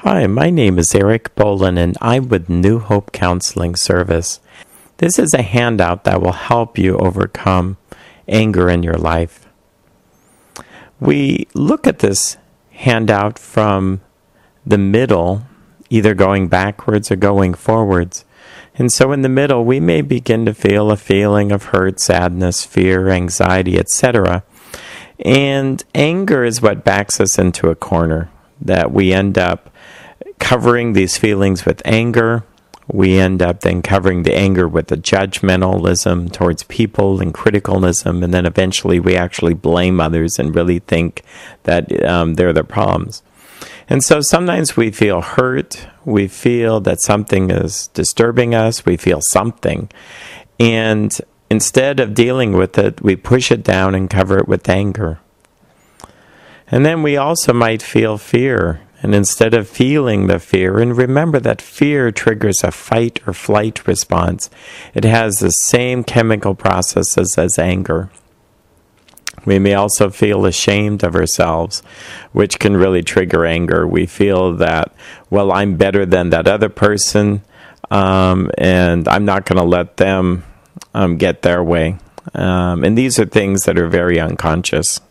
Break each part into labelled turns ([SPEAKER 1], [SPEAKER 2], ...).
[SPEAKER 1] Hi, my name is Eric Bolin and I'm with New Hope Counseling Service. This is a handout that will help you overcome anger in your life. We look at this handout from the middle, either going backwards or going forwards. And so in the middle, we may begin to feel a feeling of hurt, sadness, fear, anxiety, etc. And anger is what backs us into a corner, that we end up covering these feelings with anger. We end up then covering the anger with the judgmentalism towards people and criticalism, and then eventually we actually blame others and really think that they're the problems. And so sometimes we feel hurt, we feel that something is disturbing us, we feel something. And instead of dealing with it, we push it down and cover it with anger. And then we also might feel fear. And instead of feeling the fear, and remember that fear triggers a fight or flight response, it has the same chemical processes as anger. We may also feel ashamed of ourselves, which can really trigger anger. We feel that, well, I'm better than that other person, and I'm not going to let them get their way. And these are things that are very unconscious.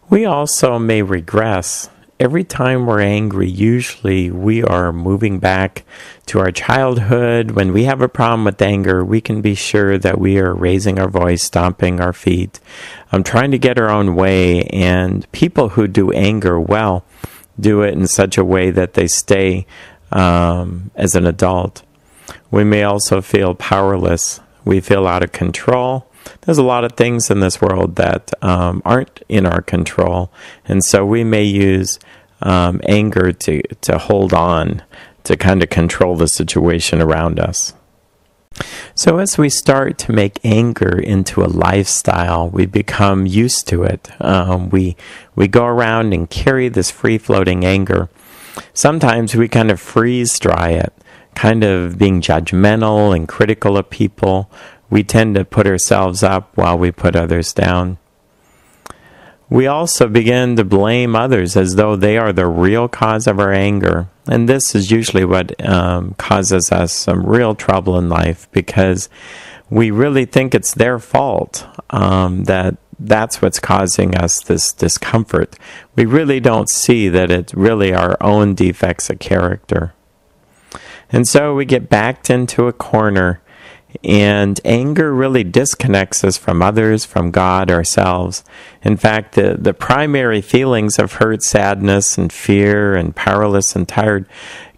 [SPEAKER 1] We also may regress. Every time we're angry, usually we are moving back to our childhood. When we have a problem with anger, we can be sure that we are raising our voice, stomping our feet, trying to get our own way. And people who do anger well do it in such a way that they stay as an adult. We may also feel powerless. We feel out of control. There's a lot of things in this world that aren't in our control, and so we may use anger to hold on, to kind of control the situation around us. So as we start to make anger into a lifestyle, we become used to it. We go around and carry this free-floating anger. Sometimes we kind of freeze-dry it, kind of being judgmental and critical of people. We tend to put ourselves up while we put others down. We also begin to blame others as though they are the real cause of our anger. And this is usually what causes us some real trouble in life, because we really think it's their fault, that's what's causing us this discomfort. We really don't see that it's really our own defects of character. And so we get backed into a corner. And anger really disconnects us from others, from God, ourselves. In fact, the primary feelings of hurt, sadness, and fear, and powerless and tired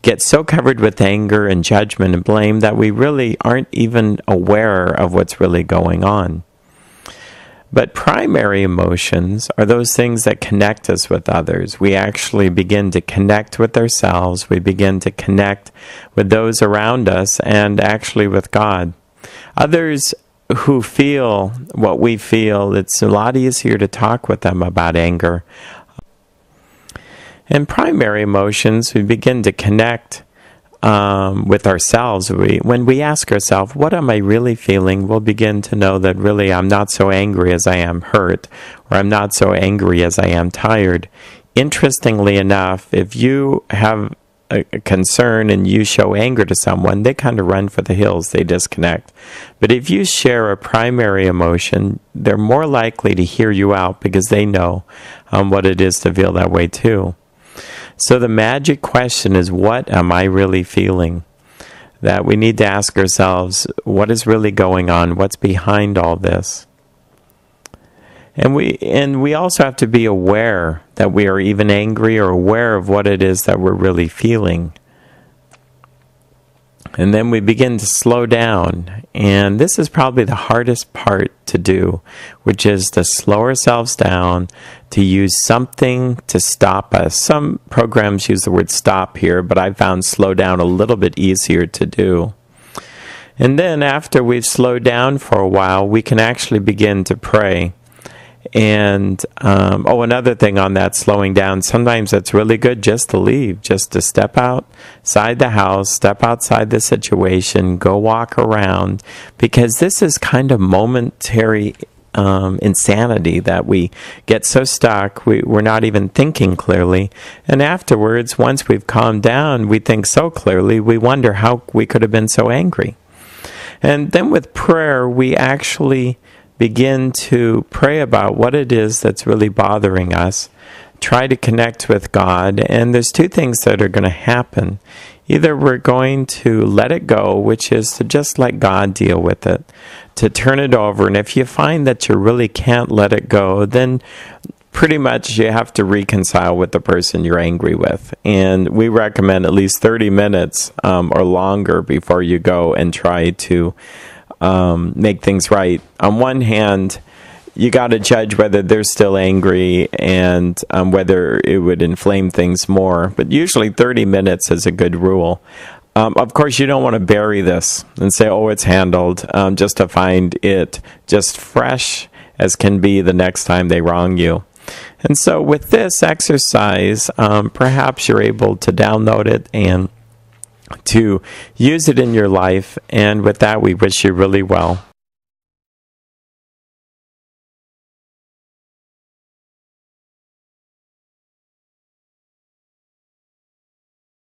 [SPEAKER 1] get so covered with anger and judgment and blame that we really aren't even aware of what's really going on. But primary emotions are those things that connect us with others. We actually begin to connect with ourselves. We begin to connect with those around us and actually with God. Others who feel what we feel, it's a lot easier to talk with them about anger. In primary emotions, we begin to connect with ourselves. When we ask ourselves, what am I really feeling, we'll begin to know that really I'm not so angry as I am hurt, or I'm not so angry as I am tired. Interestingly enough, if you have a concern and you show anger to someone, they kind of run for the hills, they disconnect. But if you share a primary emotion, they're more likely to hear you out because they know what it is to feel that way too. So the magic question is, what am I really feeling? That we need to ask ourselves, what is really going on? What's behind all this? And we also have to be aware that we are even angry, or aware of what it is that we're really feeling. And then we begin to slow down. And this is probably the hardest part to do, which is to slow ourselves down, to use something to stop us. Some programs use the word stop here, but I found slow down a little bit easier to do. And then after we've slowed down for a while, we can actually begin to pray. And, another thing on that slowing down, sometimes it's really good just to leave, just to step outside the house, step outside the situation, go walk around, because this is kind of momentary insanity that we get so stuck, we're not even thinking clearly. And afterwards, once we've calmed down, we think so clearly, we wonder how we could have been so angry. And then with prayer, we actually begin to pray about what it is that's really bothering us, try to connect with God, and there's two things that are going to happen. Either we're going to let it go, which is to just let God deal with it, to turn it over, and if you find that you really can't let it go, then pretty much you have to reconcile with the person you're angry with. And we recommend at least 30 minutes or longer before you go and try to make things right. On one hand, you got to judge whether they're still angry and whether it would inflame things more. But usually 30 minutes is a good rule. Of course, you don't want to bury this and say, oh, it's handled, just to find it just fresh as can be the next time they wrong you. And so with this exercise, perhaps you're able to download it and to use it in your life. And with that, we wish you really well.